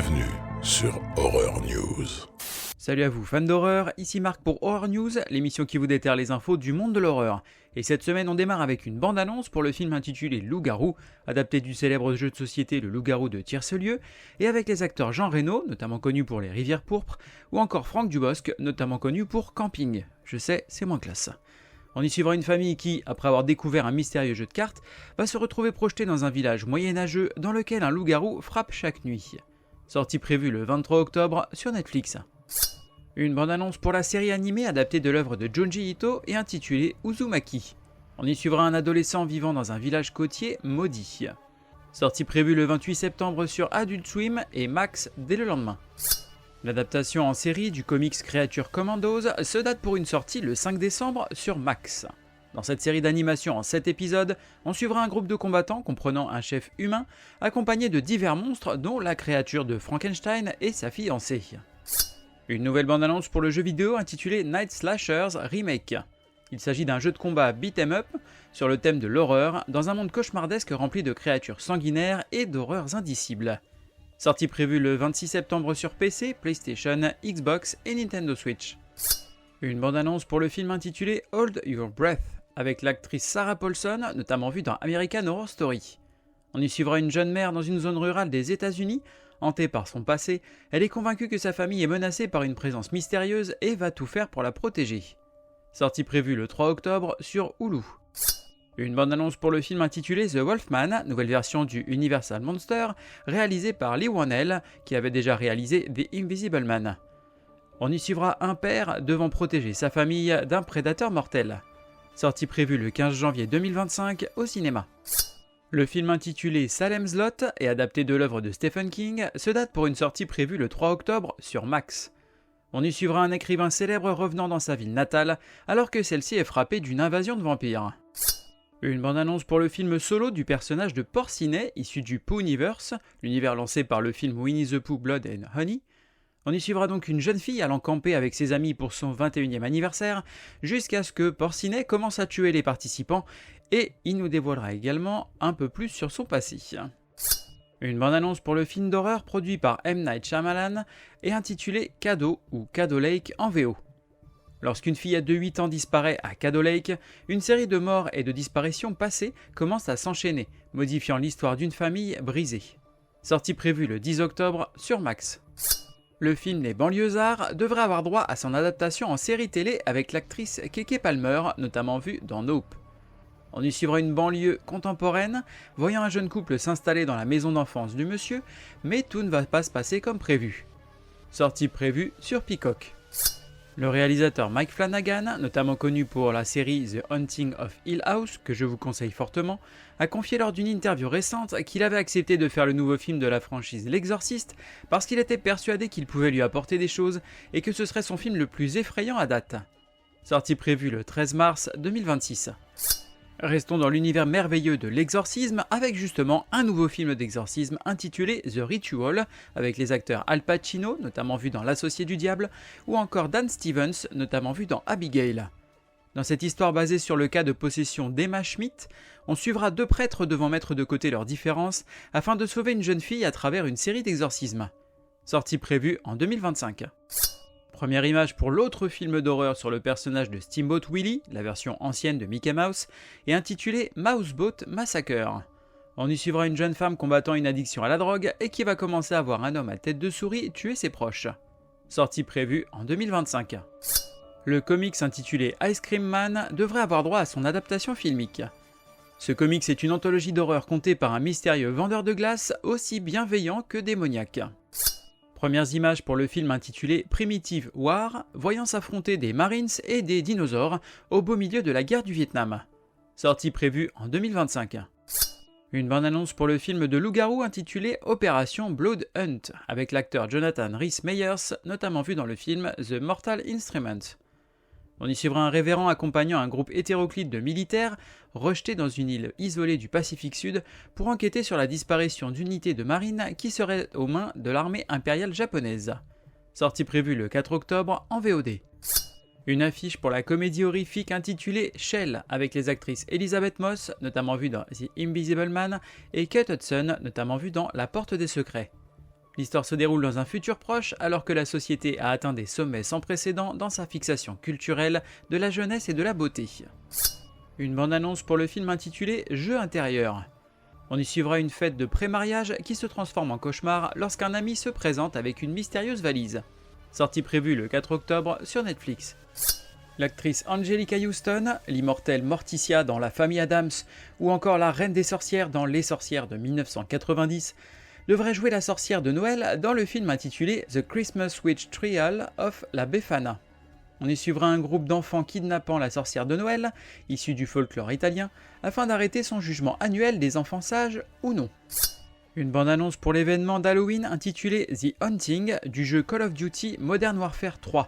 Bienvenue sur Horror News. Salut à vous fans d'horreur, ici Marc pour Horror News, l'émission qui vous déterre les infos du monde de l'horreur. Et cette semaine on démarre avec une bande-annonce pour le film intitulé Loup-garou, adapté du célèbre jeu de société Le Loup-garou de Tiercelieu, et avec les acteurs Jean Reno, notamment connu pour Les Rivières pourpres, ou encore Franck Dubosc, notamment connu pour Camping. Je sais, c'est moins classe. On y suivra une famille qui, après avoir découvert un mystérieux jeu de cartes, va se retrouver projetée dans un village moyenâgeux dans lequel un loup-garou frappe chaque nuit. Sortie prévue le 23 octobre sur Netflix. Une bande-annonce pour la série animée adaptée de l'œuvre de Junji Ito et intitulée Uzumaki. On y suivra un adolescent vivant dans un village côtier maudit. Sortie prévue le 28 septembre sur Adult Swim et Max dès le lendemain. L'adaptation en série du comics Creature Commandos se date pour une sortie le 5 décembre sur Max. Dans cette série d'animation en 7 épisodes, on suivra un groupe de combattants comprenant un chef humain accompagné de divers monstres dont la créature de Frankenstein et sa fiancée. Une nouvelle bande-annonce pour le jeu vidéo intitulé Night Slashers Remake. Il s'agit d'un jeu de combat beat'em up sur le thème de l'horreur dans un monde cauchemardesque rempli de créatures sanguinaires et d'horreurs indicibles. Sortie prévue le 26 septembre sur PC, PlayStation, Xbox et Nintendo Switch. Une bande-annonce pour le film intitulé Hold Your Breath, avec l'actrice Sarah Paulson, notamment vue dans American Horror Story. On y suivra une jeune mère dans une zone rurale des États-Unis. Hantée par son passé, elle est convaincue que sa famille est menacée par une présence mystérieuse et va tout faire pour la protéger. Sortie prévue le 3 octobre sur Hulu. Une bande-annonce pour le film intitulé The Wolfman, nouvelle version du Universal Monster, réalisée par Lee Whannell, qui avait déjà réalisé The Invisible Man. On y suivra un père devant protéger sa famille d'un prédateur mortel. Sortie prévue le 15 janvier 2025 au cinéma. Le film intitulé Salem's Lot et adapté de l'œuvre de Stephen King se date pour une sortie prévue le 3 octobre sur Max. On y suivra un écrivain célèbre revenant dans sa ville natale alors que celle-ci est frappée d'une invasion de vampires. Une bande-annonce pour le film solo du personnage de Porcinet issu du Pooniverse, l'univers lancé par le film Winnie the Pooh Blood and Honey. On y suivra donc une jeune fille allant camper avec ses amis pour son 21e anniversaire, jusqu'à ce que Porcinet commence à tuer les participants, et il nous dévoilera également un peu plus sur son passé. Une bande-annonce pour le film d'horreur produit par M. Night Shyamalan et intitulé Cadeau ou Cadeau Lake en VO. Lorsqu'une fillette de 8 ans disparaît à Cadeau Lake, une série de morts et de disparitions passées commence à s'enchaîner, modifiant l'histoire d'une famille brisée. Sortie prévue le 10 octobre sur Max. Le film Les Banlieusards devrait avoir droit à son adaptation en série télé avec l'actrice Keke Palmer, notamment vue dans Nope. On y suivra une banlieue contemporaine, voyant un jeune couple s'installer dans la maison d'enfance du monsieur, mais tout ne va pas se passer comme prévu. Sortie prévue sur Peacock. Le réalisateur Mike Flanagan, notamment connu pour la série The Haunting of Hill House, que je vous conseille fortement, a confié lors d'une interview récente qu'il avait accepté de faire le nouveau film de la franchise L'Exorciste parce qu'il était persuadé qu'il pouvait lui apporter des choses et que ce serait son film le plus effrayant à date. Sortie prévue le 13 mars 2026. Restons dans l'univers merveilleux de l'exorcisme avec justement un nouveau film d'exorcisme intitulé The Ritual avec les acteurs Al Pacino, notamment vu dans L'Associé du Diable, ou encore Dan Stevens, notamment vu dans Abigail. Dans cette histoire basée sur le cas de possession d'Emma Schmidt, on suivra deux prêtres devant mettre de côté leurs différences afin de sauver une jeune fille à travers une série d'exorcismes. Sortie prévue en 2025. Première image pour l'autre film d'horreur sur le personnage de Steamboat Willie, la version ancienne de Mickey Mouse, et intitulé Mouseboat Massacre. On y suivra une jeune femme combattant une addiction à la drogue et qui va commencer à voir un homme à tête de souris tuer ses proches. Sortie prévue en 2025. Le comics intitulé Ice Cream Man devrait avoir droit à son adaptation filmique. Ce comics est une anthologie d'horreur contée par un mystérieux vendeur de glace aussi bienveillant que démoniaque. Premières images pour le film intitulé Primitive War, voyant s'affronter des Marines et des dinosaures au beau milieu de la guerre du Vietnam. Sortie prévue en 2025. Une bande-annonce pour le film de loup-garou intitulé Opération Blood Hunt, avec l'acteur Jonathan Rhys-Meyers, notamment vu dans le film The Mortal Instrument. On y suivra un révérend accompagnant un groupe hétéroclite de militaires rejetés dans une île isolée du Pacifique Sud pour enquêter sur la disparition d'unités de marine qui seraient aux mains de l'armée impériale japonaise. Sortie prévue le 4 octobre en VOD. Une affiche pour la comédie horrifique intitulée Shell avec les actrices Elizabeth Moss, notamment vue dans The Invisible Man, et Kate Hudson, notamment vue dans La Porte des Secrets. L'histoire se déroule dans un futur proche alors que la société a atteint des sommets sans précédent dans sa fixation culturelle de la jeunesse et de la beauté. Une bande-annonce pour le film intitulé Jeu intérieur. On y suivra une fête de pré-mariage qui se transforme en cauchemar lorsqu'un ami se présente avec une mystérieuse valise. Sortie prévue le 4 octobre sur Netflix. L'actrice Angelica Houston, l'immortelle Morticia dans La Famille Addams ou encore la Reine des sorcières dans Les sorcières de 1990, devrait jouer la sorcière de Noël dans le film intitulé The Christmas Witch Trial of la Befana. On y suivra un groupe d'enfants kidnappant la sorcière de Noël, issue du folklore italien, afin d'arrêter son jugement annuel des enfants sages ou non. Une bande-annonce pour l'événement d'Halloween intitulé The Haunting du jeu Call of Duty Modern Warfare 3.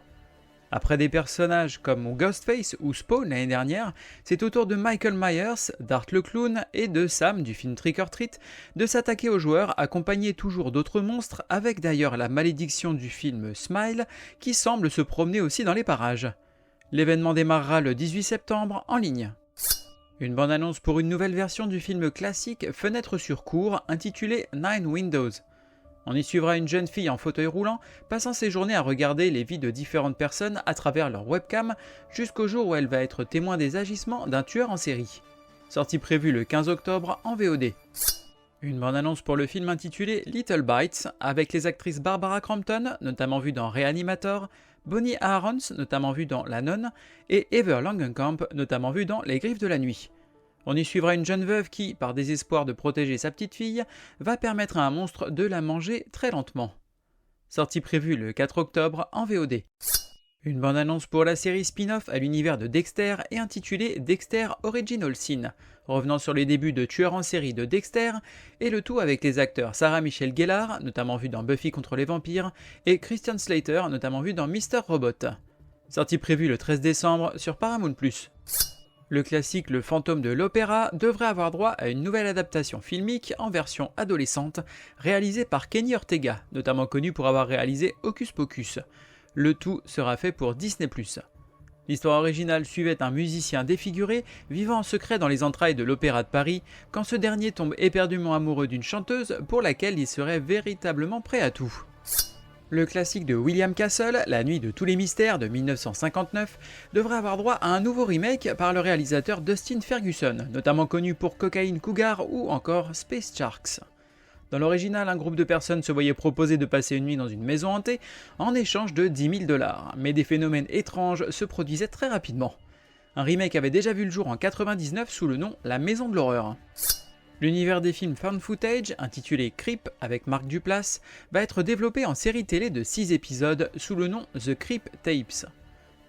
Après des personnages comme Ghostface ou Spawn l'année dernière, c'est au tour de Michael Myers, d'Art le Clown et de Sam du film Trick or Treat de s'attaquer aux joueurs accompagnés toujours d'autres monstres avec d'ailleurs la malédiction du film Smile qui semble se promener aussi dans les parages. L'événement démarrera le 18 septembre en ligne. Une bande-annonce pour une nouvelle version du film classique Fenêtre sur cour intitulé Nine Windows. On y suivra une jeune fille en fauteuil roulant, passant ses journées à regarder les vies de différentes personnes à travers leur webcam, jusqu'au jour où elle va être témoin des agissements d'un tueur en série. Sortie prévue le 15 octobre en VOD. Une bande-annonce pour le film intitulé Little Bites, avec les actrices Barbara Crampton, notamment vue dans Reanimator, Bonnie Aarons, notamment vue dans La Nonne, et Heather Langenkamp, notamment vue dans Les Griffes de la Nuit. On y suivra une jeune veuve qui, par désespoir de protéger sa petite fille, va permettre à un monstre de la manger très lentement. Sortie prévue le 4 octobre en VOD. Une bande-annonce pour la série spin-off à l'univers de Dexter et intitulée Dexter Original Sin, revenant sur les débuts de tueur en série de Dexter, et le tout avec les acteurs Sarah Michelle Gellar, notamment vue dans Buffy contre les vampires, et Christian Slater, notamment vue dans Mr. Robot. Sortie prévue le 13 décembre sur Paramount+. Le classique Le Fantôme de l'Opéra devrait avoir droit à une nouvelle adaptation filmique en version adolescente, réalisée par Kenny Ortega, notamment connu pour avoir réalisé Hocus Pocus. Le tout sera fait pour Disney+. L'histoire originale suivait un musicien défiguré vivant en secret dans les entrailles de l'Opéra de Paris quand ce dernier tombe éperdument amoureux d'une chanteuse pour laquelle il serait véritablement prêt à tout. Le classique de William Castle, La Nuit de tous les mystères de 1959, devrait avoir droit à un nouveau remake par le réalisateur Dustin Ferguson, notamment connu pour Cocaine Cougar ou encore Space Sharks. Dans l'original, un groupe de personnes se voyait proposer de passer une nuit dans une maison hantée en échange de 10 000 $, mais des phénomènes étranges se produisaient très rapidement. Un remake avait déjà vu le jour en 1999 sous le nom La Maison de l'Horreur. L'univers des films found footage, intitulé Creep avec Mark Duplass, va être développé en série télé de 6 épisodes sous le nom The Creep Tapes.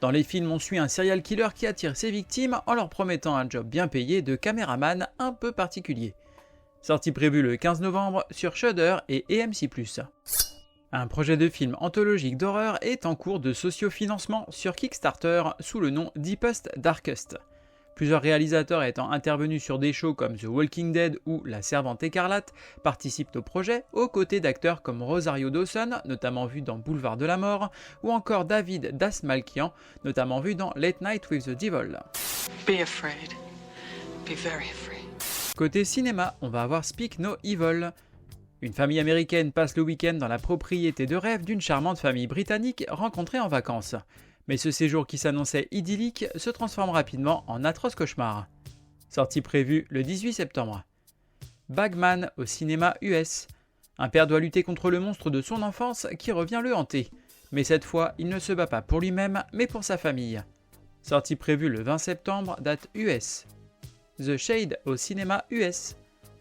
Dans les films, on suit un serial killer qui attire ses victimes en leur promettant un job bien payé de caméraman un peu particulier. Sortie prévue le 15 novembre sur Shudder et AMC+. Un projet de film anthologique d'horreur est en cours de sociofinancement sur Kickstarter sous le nom Deepest Darkest. Plusieurs réalisateurs étant intervenus sur des shows comme The Walking Dead ou La Servante écarlate participent au projet, aux côtés d'acteurs comme Rosario Dawson, notamment vu dans Boulevard de la Mort, ou encore David Dastmalchian, notamment vu dans Late Night with the Devil. Be afraid. Be very afraid. Côté cinéma, on va avoir Speak No Evil. Une famille américaine passe le week-end dans la propriété de rêve d'une charmante famille britannique rencontrée en vacances. Mais ce séjour qui s'annonçait idyllique se transforme rapidement en atroce cauchemar. Sortie prévue le 18 septembre. Bagman au cinéma US. Un père doit lutter contre le monstre de son enfance qui revient le hanter. Mais cette fois, il ne se bat pas pour lui-même, mais pour sa famille. Sortie prévue le 20 septembre, date US. The Shade au cinéma US.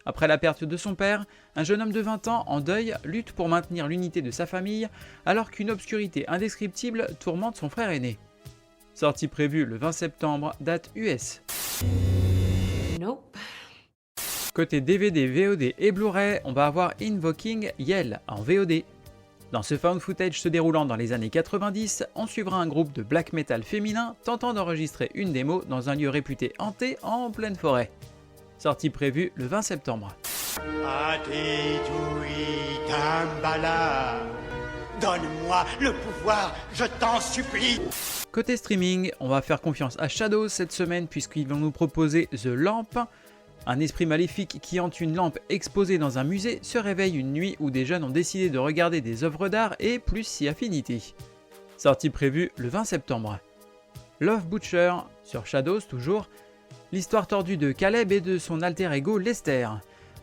Après la perte de son père, un jeune homme de 20 ans en deuil lutte pour maintenir l'unité de sa famille alors qu'une obscurité indescriptible tourmente son frère aîné. Sortie prévue le 20 septembre, date US. Nope. Côté DVD, VOD et Blu-ray, on va avoir Invoking Yell en VOD. Dans ce found footage se déroulant dans les années 90, on suivra un groupe de black metal féminin tentant d'enregistrer une démo dans un lieu réputé hanté en pleine forêt. Sortie prévue le 20 septembre. Adidui Dambala, donne-moi le pouvoir, je t'en supplie. Côté streaming, on va faire confiance à Shadows cette semaine puisqu'ils vont nous proposer The Lamp. Un esprit maléfique qui hante une lampe exposée dans un musée se réveille une nuit où des jeunes ont décidé de regarder des œuvres d'art et plus si affinité. Sortie prévue le 20 septembre. Love Butcher, sur Shadows toujours, l'histoire tordue de Caleb et de son alter ego Lester.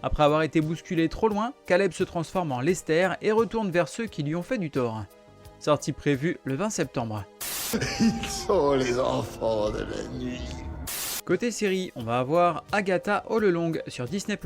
Après avoir été bousculé trop loin, Caleb se transforme en Lester et retourne vers ceux qui lui ont fait du tort. Sortie prévue le 20 septembre. Ils sont les enfants de la nuit. Côté série, on va avoir Agatha All Along sur Disney+.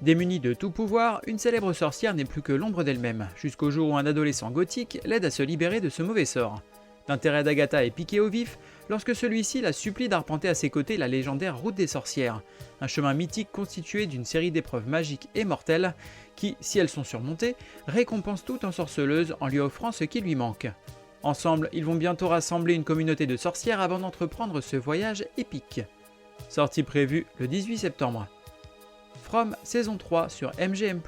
Démunie de tout pouvoir, une célèbre sorcière n'est plus que l'ombre d'elle-même, jusqu'au jour où un adolescent gothique l'aide à se libérer de ce mauvais sort. L'intérêt d'Agatha est piqué au vif lorsque celui-ci la supplie d'arpenter à ses côtés la légendaire route des sorcières, un chemin mythique constitué d'une série d'épreuves magiques et mortelles qui, si elles sont surmontées, récompensent toute ensorceleuse en lui offrant ce qui lui manque. Ensemble, ils vont bientôt rassembler une communauté de sorcières avant d'entreprendre ce voyage épique. Sortie prévue le 18 septembre. From saison 3 sur MGM+.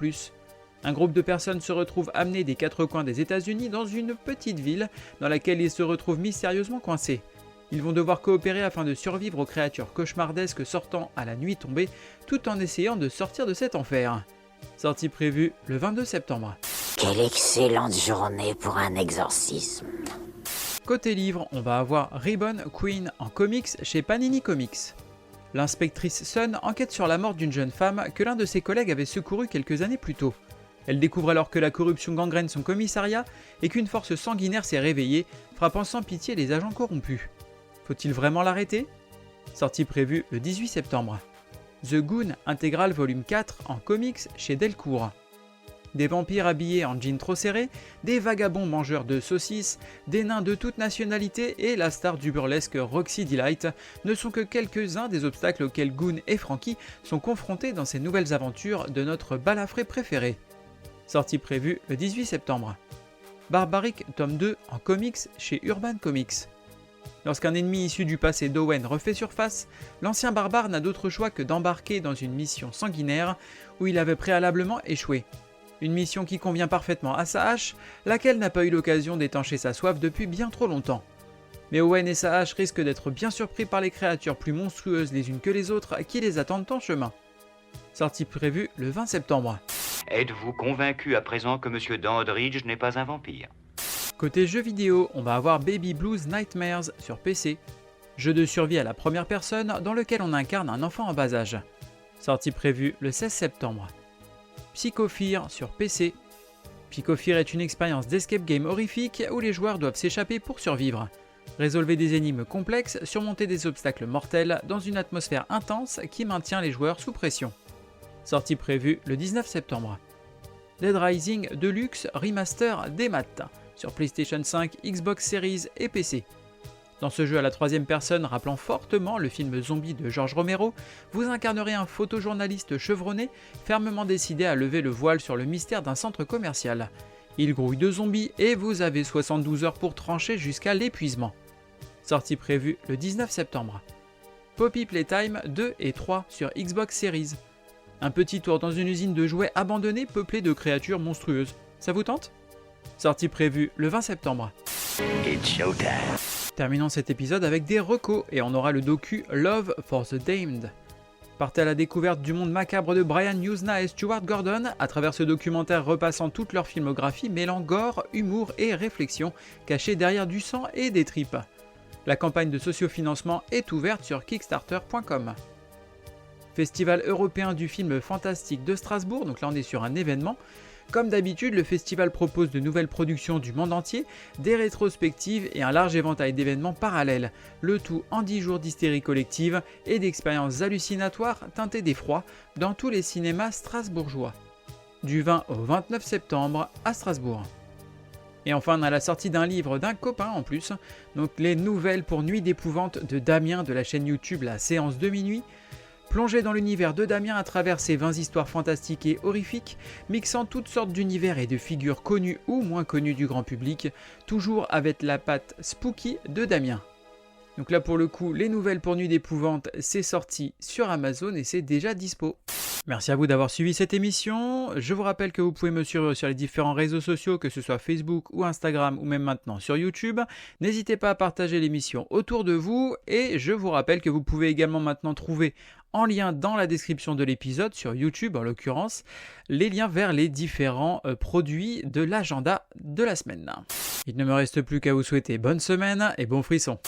Un groupe de personnes se retrouve amené des quatre coins des États-Unis dans une petite ville dans laquelle ils se retrouvent mystérieusement coincés. Ils vont devoir coopérer afin de survivre aux créatures cauchemardesques sortant à la nuit tombée, tout en essayant de sortir de cet enfer. Sortie prévue le 22 septembre. Quelle excellente journée pour un exorcisme. Côté livre, on va avoir Ribbon Queen en comics chez Panini Comics. L'inspectrice Sun enquête sur la mort d'une jeune femme que l'un de ses collègues avait secourue quelques années plus tôt. Elle découvre alors que la corruption gangrène son commissariat et qu'une force sanguinaire s'est réveillée, frappant sans pitié les agents corrompus. Faut-il vraiment l'arrêter ? Sortie prévue le 18 septembre. The Goon Integral Volume 4 en comics chez Delcourt. Des vampires habillés en jeans trop serrés, des vagabonds mangeurs de saucisses, des nains de toute nationalité et la star du burlesque Roxy Delight ne sont que quelques-uns des obstacles auxquels Goon et Frankie sont confrontés dans ces nouvelles aventures de notre balafré préféré. Sortie prévue le 18 septembre. Barbaric tome 2 en comics chez Urban Comics. Lorsqu'un ennemi issu du passé d'Owen refait surface, l'ancien barbare n'a d'autre choix que d'embarquer dans une mission sanguinaire où il avait préalablement échoué. Une mission qui convient parfaitement à sa hache, laquelle n'a pas eu l'occasion d'étancher sa soif depuis bien trop longtemps. Mais Owen et sa hache risquent d'être bien surpris par les créatures plus monstrueuses les unes que les autres qui les attendent en chemin. Sortie prévue le 20 septembre. Êtes-vous convaincu à présent que M. Dandridge n'est pas un vampire ? Côté jeux vidéo, on va avoir Baby Blues Nightmares sur PC. Jeu de survie à la première personne dans lequel on incarne un enfant en bas âge. Sortie prévue le 16 septembre. Psycho Fear sur PC. Psycho Fear est une expérience d'escape game horrifique où les joueurs doivent s'échapper pour survivre. Résolvez des énigmes complexes, surmonter des obstacles mortels dans une atmosphère intense qui maintient les joueurs sous pression. Sortie prévue le 19 septembre. Dead Rising Deluxe Remaster Démat sur PlayStation 5, Xbox Series et PC. Dans ce jeu à la troisième personne rappelant fortement le film Zombie de George Romero, vous incarnerez un photojournaliste chevronné, fermement décidé à lever le voile sur le mystère d'un centre commercial. Il grouille de zombies et vous avez 72 heures pour trancher jusqu'à l'épuisement. Sortie prévue le 19 septembre. Poppy Playtime 2 et 3 sur Xbox Series. Un petit tour dans une usine de jouets abandonnée peuplée de créatures monstrueuses. Ça vous tente ? Sortie prévue le 20 septembre. It's showtime. Terminons cet épisode avec des recos et on aura le docu Love for the Damned. Partez à la découverte du monde macabre de Brian Yuzna et Stuart Gordon à travers ce documentaire repassant toute leur filmographie mêlant gore, humour et réflexion cachés derrière du sang et des tripes. La campagne de sociofinancement est ouverte sur kickstarter.com. Festival européen du film fantastique de Strasbourg, donc là on est sur un événement. Comme d'habitude, le festival propose de nouvelles productions du monde entier, des rétrospectives et un large éventail d'événements parallèles, le tout en 10 jours d'hystérie collective et d'expériences hallucinatoires teintées d'effroi dans tous les cinémas strasbourgeois. Du 20 au 29 septembre à Strasbourg. Et enfin, on a la sortie d'un livre d'un copain en plus, donc les nouvelles pour Nuit d'épouvante de Damien de la chaîne YouTube La Séance de Minuit. Plongez dans l'univers de Damien à travers ses 20 histoires fantastiques et horrifiques, mixant toutes sortes d'univers et de figures connues ou moins connues du grand public, toujours avec la patte spooky de Damien. Donc là pour le coup, les nouvelles pour Nuit d'épouvante, c'est sorti sur Amazon et c'est déjà dispo. Merci à vous d'avoir suivi cette émission. Je vous rappelle que vous pouvez me suivre sur les différents réseaux sociaux, que ce soit Facebook ou Instagram ou même maintenant sur YouTube. N'hésitez pas à partager l'émission autour de vous et je vous rappelle que vous pouvez également maintenant trouver en lien dans la description de l'épisode, sur YouTube en l'occurrence, les liens vers les différents produits de l'agenda de la semaine. Il ne me reste plus qu'à vous souhaiter bonne semaine et bon frisson.